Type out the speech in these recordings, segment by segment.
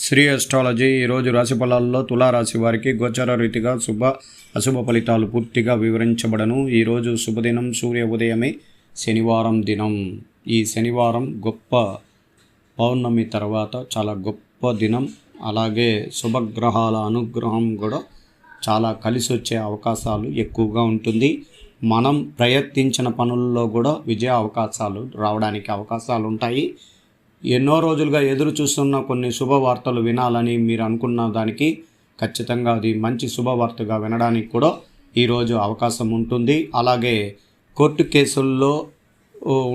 Shri astrology ఈరోజు రాశి ఫలాల్లో తులారాశి వారికి గోచర రీతిగా అశుభ ఫలితాలు పూర్తిగా వివరించబడను. ఈరోజు శుభదినం సూర్య ఉదయమే శనివారం దినం. ఈ శనివారం గొప్ప పౌర్ణమి తర్వాత చాలా గొప్ప దినం. అలాగే శుభగ్రహాల అనుగ్రహం కూడా చాలా కలిసి వచ్చే అవకాశాలు ఎక్కువగా ఉంటుంది. మనం ప్రయత్నించిన పనుల్లో కూడా విజయ అవకాశాలు రావడానికి అవకాశాలు ఉంటాయి. ఎన్నో రోజులుగా ఎదురు చూస్తున్న కొన్ని శుభవార్తలు వినాలని మీరు అనుకున్న దానికి ఖచ్చితంగా అది మంచి శుభవార్తగా వినడానికి కూడా ఈరోజు అవకాశం ఉంటుంది. అలాగే కోర్టు కేసుల్లో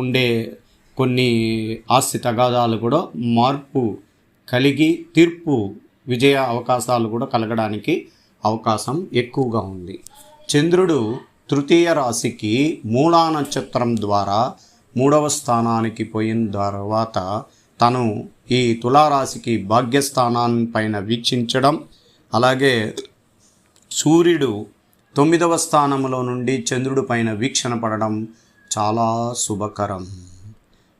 ఉండే కొన్ని ఆస్తి తగాదాలు కూడా మార్పు కలిగి తీర్పు విజయ అవకాశాలు కూడా కలగడానికి అవకాశం ఎక్కువగా ఉంది. చంద్రుడు తృతీయ రాశికి మూలా నక్షత్రం ద్వారా 3వ స్థానానికి పోయిన తర్వాత తను ఈ తులారాశికి భాగ్యస్థానాన్ని పైన వీక్షించడం, అలాగే సూర్యుడు 9వ స్థానంలో నుండి చంద్రుడి పైన వీక్షణ పడడం చాలా శుభకరం.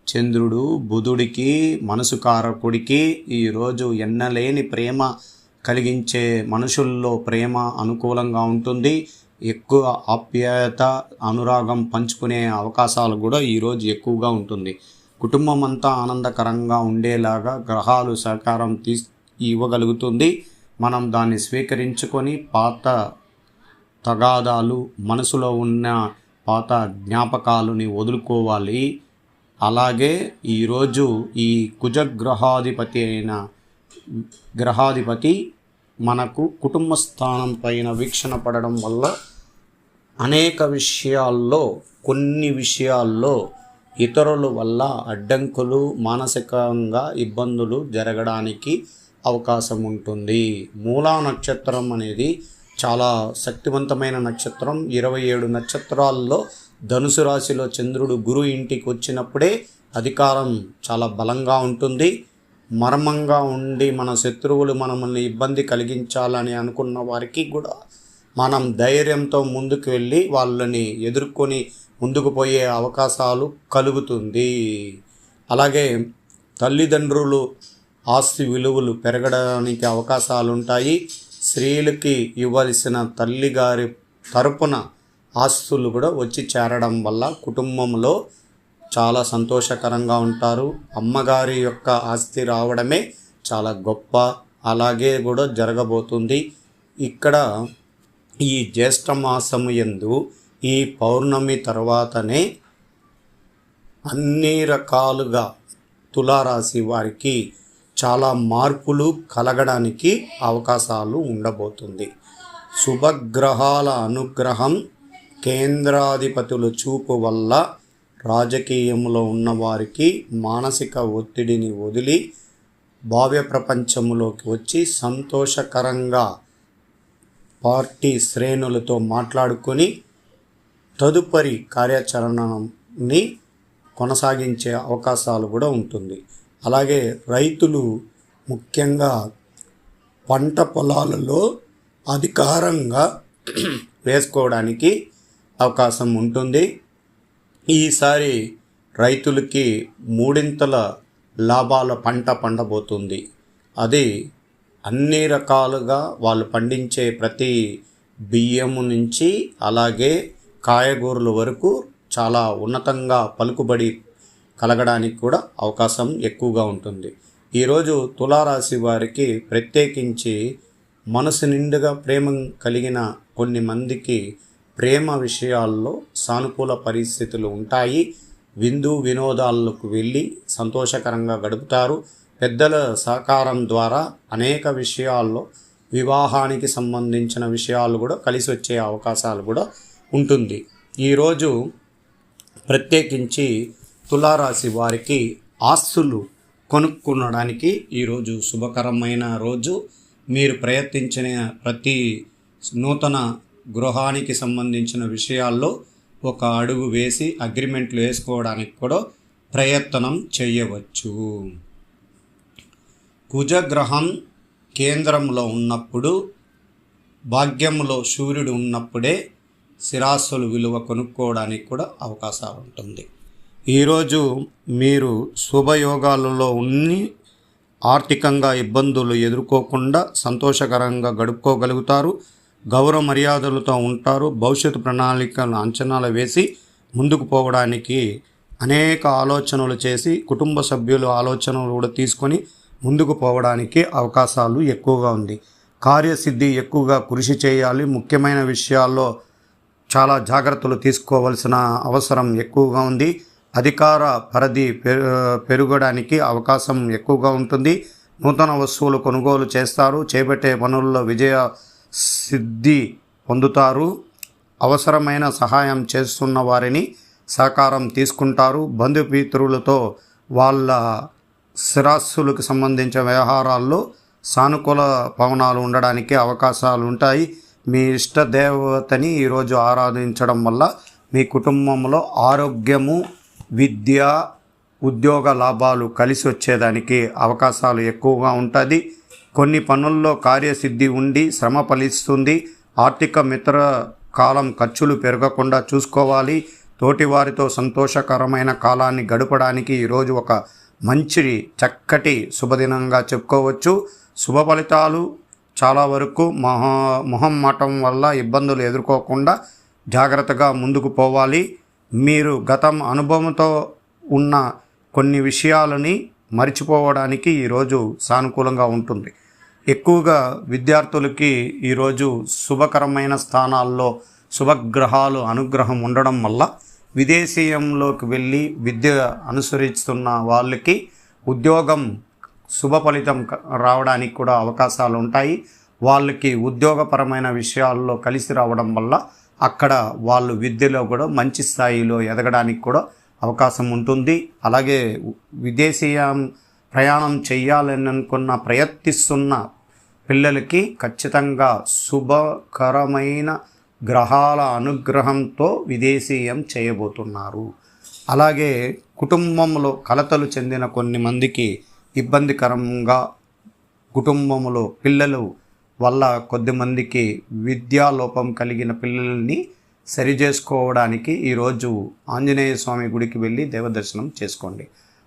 చంద్రుడు బుధుడికి మనసు కారకుడికి ఈరోజు ఎన్నలేని ప్రేమ కలిగించే మనుషుల్లో ప్రేమ అనుకూలంగా ఉంటుంది. ఎక్కువ ఆప్యాయత అనురాగం పంచుకునే అవకాశాలు కూడా ఈరోజు ఎక్కువగా ఉంటుంది. కుటుంబం అంతా ఆనందకరంగా ఉండేలాగా గ్రహాలు సహకారం ఇవ్వగలుగుతుంది. మనం దాన్ని స్వీకరించుకొని పాత తగాదాలు మనసులో ఉన్న పాత జ్ఞాపకాలని వదులుకోవాలి. అలాగే ఈరోజు ఈ గ్రహాధిపతి మనకు కుటుంబ స్థానం పైన వీక్షణ పడడం వల్ల కొన్ని విషయాల్లో ఇతరుల వల్ల అడ్డంకులు, మానసికంగా ఇబ్బందులు జరగడానికి అవకాశం ఉంటుంది. మూలా నక్షత్రం అనేది చాలా శక్తివంతమైన నక్షత్రం. 27 నక్షత్రాల్లో ధనుసు రాశిలో చంద్రుడు గురు ఇంటికి వచ్చినప్పుడే అధికారం చాలా బలంగా ఉంటుంది. మర్మంగా ఉండి మన శత్రువులు మనల్ని ఇబ్బంది కలిగించాలని అనుకున్న వారికి కూడా మనం ధైర్యంతో ముందుకు వెళ్ళి వాళ్ళని ఎదుర్కొని ముందుకు పోయే అవకాశాలు కలుగుతుంది. అలాగే తల్లిదండ్రులు ఆస్తి విలువలు పెరగడానికి అవకాశాలు ఉంటాయి. స్త్రీలకి ఇవ్వాల్సిన తల్లిగారి తరపున ఆస్తులు కూడా వచ్చి చేరడం వల్ల కుటుంబంలో చాలా సంతోషకరంగా ఉంటారు. అమ్మగారి యొక్క ఆస్తి రావడమే చాలా గొప్ప. అలాగే కూడా జరగబోతుంది. ఇక్కడ ఈ జ్యేష్ఠ మాసము యందు ఈ పౌర్ణమి తర్వాతనే అన్ని రకాలుగా తులారాశి వారికి చాలా మార్పులు కలగడానికి అవకాశాలు ఉండబోతుంది. శుభగ్రహాల అనుగ్రహం, కేంద్రాధిపతుల చూపు వల్ల రాజకీయంలో ఉన్నవారికి మానసిక ఒత్తిడిని వదిలి భావ్య ప్రపంచంలోకి వచ్చి సంతోషకరంగా పార్టీ శ్రేణులతో మాట్లాడుకొని తదుపరి కార్యాచరణని కొనసాగించే అవకాశాలు కూడా ఉంటుంది. అలాగే రైతులు ముఖ్యంగా పంట పొలాలలో అధికారంగా వేసుకోవడానికి అవకాశం ఉంటుంది. ఈసారి రైతులకి 3 లాభాల పంట పండబోతుంది. అది అన్ని రకాలుగా వాళ్ళు పండించే ప్రతి బియ్యము నుంచి అలాగే కాయగూరల వరకు చాలా ఉన్నతంగా పలుకుబడి కలగడానికి కూడా అవకాశం ఎక్కువగా ఉంటుంది. ఈరోజు తులారాశి వారికి ప్రత్యేకించి మనసు నిండుగా ప్రేమ కలిగిన కొన్ని మందికి ప్రేమ విషయాల్లో సానుకూల పరిస్థితులు ఉంటాయి. వినోదాలకు వెళ్ళి సంతోషకరంగా గడుపుతారు. పెద్దల సహకారం ద్వారా అనేక విషయాల్లో వివాహానికి సంబంధించిన విషయాలు కూడా కలిసి వచ్చే అవకాశాలు కూడా ఉంటుంది. ఈరోజు ప్రత్యేకించి తులారాశి వారికి ఆస్తులు కొనుక్కోవడానికి ఈరోజు శుభకరమైన రోజు. మీరు ప్రయత్నించిన ప్రతి నూతన గృహానికి సంబంధించిన విషయాల్లో ఒక అడుగు వేసి అగ్రిమెంట్లు వేసుకోవడానికి కూడా ప్రయత్నం చేయవచ్చు. కుజగ్రహం కేంద్రంలో ఉన్నప్పుడు, భాగ్యంలో సూర్యుడు ఉన్నప్పుడే స్థిరాస్తుల విలువ కొనుక్కోవడానికి కూడా అవకాశాలు ఉంటుంది. ఈరోజు మీరు శుభయోగాలలో ఆర్థికంగా ఇబ్బందులు ఎదుర్కోకుండా సంతోషకరంగా గడుపుకోగలుగుతారు. గౌరవ మర్యాదలతో ఉంటారు. భవిష్యత్తు ప్రణాళికలను అంచనాలు వేసి ముందుకు పోవడానికి అనేక ఆలోచనలు చేసి కుటుంబ సభ్యుల ఆలోచనలు కూడా తీసుకొని ముందుకు పోవడానికి అవకాశాలు ఎక్కువగా ఉంది. కార్యసిద్ధి ఎక్కువగా కృషి చేయాలి. ముఖ్యమైన విషయాల్లో చాలా జాగ్రత్తలు తీసుకోవాల్సిన అవసరం ఎక్కువగా ఉంది. అధికార పరిధి పెరగడానికి అవకాశం ఎక్కువగా ఉంటుంది. నూతన వస్తువులు కొనుగోలు చేస్తారు. చేపట్టే పనుల్లో విజయ సిద్ధి పొందుతారు. అవసరమైన సహాయం చేస్తున్న వారిని సహకారం తీసుకుంటారు. బంధుమిత్రులతో వాళ్ళ స్థిరాస్తులకు సంబంధించిన వ్యవహారాల్లో సానుకూల పవనాలు ఉండడానికి అవకాశాలు ఉంటాయి. మీ ఇష్ట దేవతని ఈరోజు ఆరాధించడం వల్ల మీ కుటుంబంలో ఆరోగ్యము, విద్య, ఉద్యోగ లాభాలు కలిసి వచ్చేదానికి అవకాశాలు ఎక్కువగా ఉంటుంది. కొన్ని పనుల్లో కార్యసిద్ధి ఉండి శ్రమ ఫలిస్తుంది. ఆర్థిక మిత్ర కాలం ఖర్చులు పెరగకుండా చూసుకోవాలి. తోటివారితో సంతోషకరమైన కాలాన్ని గడపడానికి ఈరోజు ఒక మంచి చక్కటి శుభదినంగా చెప్పుకోవచ్చు. శుభ ఫలితాలు చాలా వరకు మొహమాటం వల్ల ఇబ్బందులు ఎదుర్కోకుండా జాగ్రత్తగా ముందుకు పోవాలి. మీరు గతం అనుభవంతో ఉన్న కొన్ని విషయాలని మర్చిపోవడానికి ఈరోజు సానుకూలంగా ఉంటుంది. ఎక్కువగా విద్యార్థులకి ఈరోజు శుభకరమైన స్థానాల్లో శుభగ్రహాలు అనుగ్రహం ఉండడం వల్ల విదేశీయంలోకి వెళ్ళి విద్య అనుసరిస్తున్న వాళ్ళకి ఉద్యోగం శుభ ఫలితం రావడానికి కూడా అవకాశాలు ఉంటాయి. వాళ్ళకి ఉద్యోగపరమైన విషయాల్లో కలిసి రావడం వల్ల అక్కడ వాళ్ళు విద్యలో కూడా మంచి స్థాయిలో ఎదగడానికి కూడా అవకాశం ఉంటుంది. అలాగే విదేశీయ ప్రయాణం చేయాలని అనుకున్న ప్రయత్నిస్తున్న పిల్లలకి ఖచ్చితంగా శుభకరమైన గ్రహాల అనుగ్రహంతో విదేశీయం చేయబోతున్నారు. అలాగే కుటుంబంలో కలతలు చెందిన కొన్ని మందికి ఇబ్బందికరంగా కుటుంబంలో పిల్లలు వల్ల కొద్దిమందికి విద్యాలోపం కలిగిన పిల్లల్ని సరిచేసుకోవడానికి ఈరోజు ఆంజనేయ స్వామి గుడికి వెళ్ళి దేవదర్శనం చేసుకోండి.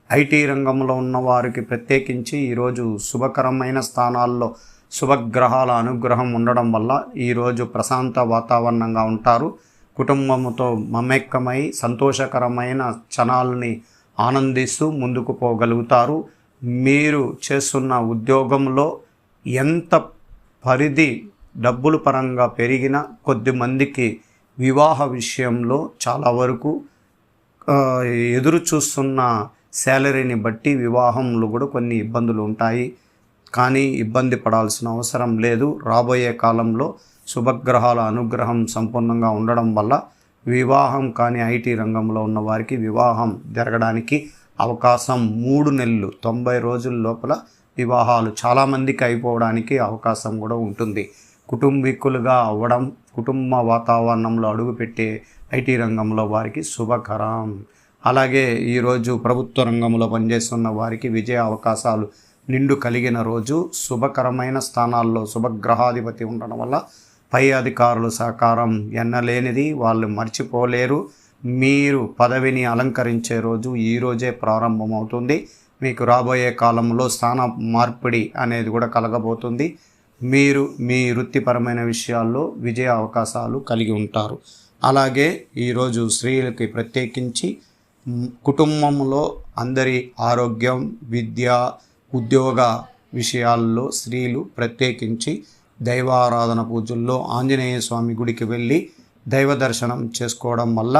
ఐటీ రంగంలో ఉన్న వారికి ప్రత్యేకించి ఈరోజు శుభకరమైన స్థానాల్లో శుభగ్రహాల అనుగ్రహం ఉండడం వల్ల ఈరోజు ప్రశాంత వాతావరణంగా ఉంటారు. కుటుంబంతో మమేకమై సంతోషకరమైన క్షణాలని ఆనందిస్తూ ముందుకు పోగలుగుతారు. మీరు చేస్తున్న ఉద్యోగంలో ఎంత పరిధి డబ్బుల పరంగా పెరిగినా కొద్దిమందికి వివాహ విషయంలో చాలా వరకు ఎదురు చూస్తున్న శాలరీని బట్టి వివాహంలో కూడా కొన్ని ఇబ్బందులు ఉంటాయి. కానీ ఇబ్బంది పడాల్సిన అవసరం లేదు. రాబోయే కాలంలో శుభగ్రహాల అనుగ్రహం సంపూర్ణంగా ఉండడం వల్ల వివాహం కానీ ఐటీ రంగంలో ఉన్న వారికి వివాహం జరగడానికి అవకాశం 3 నెలలు 90 రోజుల లోపల వివాహాలు చాలామందికి అయిపోవడానికి అవకాశం కూడా ఉంటుంది. కుటుంబీకులుగా అవ్వడం, కుటుంబ వాతావరణంలో అడుగుపెట్టే ఐటీ రంగంలో వారికి శుభకరం. అలాగే ఈరోజు ప్రభుత్వ రంగంలో పనిచేస్తున్న వారికి విజయ అవకాశాలు నిండు కలిగిన రోజు. శుభకరమైన స్థానాల్లో శుభగ్రహాధిపతి ఉండడం వల్ల పై అధికారుల సహకారం ఎన్నలేనిది, వాళ్ళు మర్చిపోలేరు. మీరు పదవిని అలంకరించే రోజు ఈ రోజే ప్రారంభమవుతుంది. మీకు రాబోయే కాలంలో స్థాన మార్పిడి అనేది కూడా కలగబోతుంది. మీరు మీ వృత్తిపరమైన విషయాల్లో విజయ అవకాశాలు కలిగి ఉంటారు. అలాగే ఈరోజు స్త్రీలకి ప్రత్యేకించి కుటుంబంలో అందరి ఆరోగ్యం, విద్య, ఉద్యోగ విషయాల్లో స్త్రీలు ప్రత్యేకించి దైవారాధన పూజల్లో ఆంజనేయ స్వామి గుడికి వెళ్ళి దైవ దర్శనం చేసుకోవడం వల్ల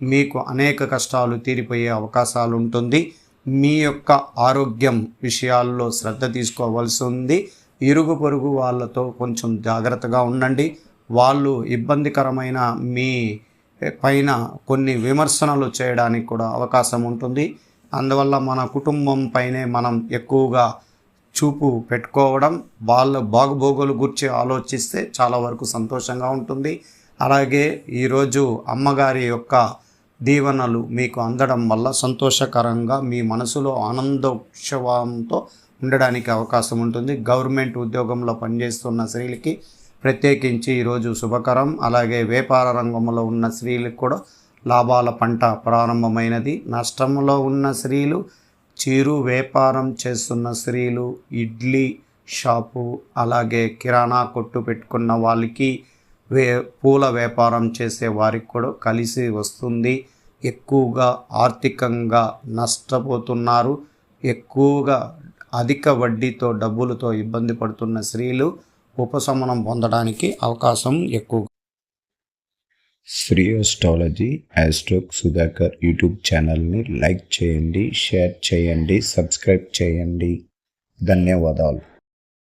మీకు అనేక కష్టాలు తీరిపోయే అవకాశాలు ఉంటుంది. మీ యొక్క ఆరోగ్యం విషయాల్లో శ్రద్ధ తీసుకోవాల్సి ఉంది. ఇరుగు పొరుగు వాళ్ళతో కొంచెం జాగ్రత్తగా ఉండండి. వాళ్ళు ఇబ్బందికరమైన మీ పైన కొన్ని విమర్శనలు చేయడానికి కూడా అవకాశం ఉంటుంది. అందువల్ల మన కుటుంబం పైనే మనం ఎక్కువగా చూపు పెట్టుకోవడం, వాళ్ళ బాగుబోగులు గురించి ఆలోచిస్తే చాలా వరకు సంతోషంగా ఉంటుంది. అలాగే ఈరోజు అమ్మగారి యొక్క దీవెనలు మీకు అందడం వల్ల సంతోషకరంగా మీ మనసులో ఆనందోత్సవంతో ఉండడానికి అవకాశం ఉంటుంది. గవర్నమెంట్ ఉద్యోగంలో పనిచేస్తున్న స్త్రీలకి ప్రత్యేకించి ఈరోజు శుభకరం. అలాగే వ్యాపార రంగంలో ఉన్న స్త్రీలకు కూడా లాభాల పంట ప్రారంభమైనది. నష్టంలో ఉన్న స్త్రీలు చిరు వ్యాపారం చేస్తున్న స్త్రీలు, ఇడ్లీ షాపు, అలాగే కిరాణా కొట్టు పెట్టుకున్న వాళ్ళకి, పూల వ్యాపారం చేసే వారికి కూడా కలిసి వస్తుంది. ఎక్కువగా ఆర్థికంగా నష్టపోతున్నారు. ఎక్కువగా అధిక వడ్డీతో డబ్బులతో ఇబ్బంది పడుతున్న స్త్రీలు ఉపశమనం పొందడానికి అవకాశం ఎక్కువ. శ్రీ ఆస్ట్రాలజీ ఆస్ట్రోక్ సుధాకర్ యూట్యూబ్ ఛానల్ని లైక్ చేయండి, షేర్ చేయండి, సబ్స్క్రైబ్ చేయండి. ధన్యవాదాలు.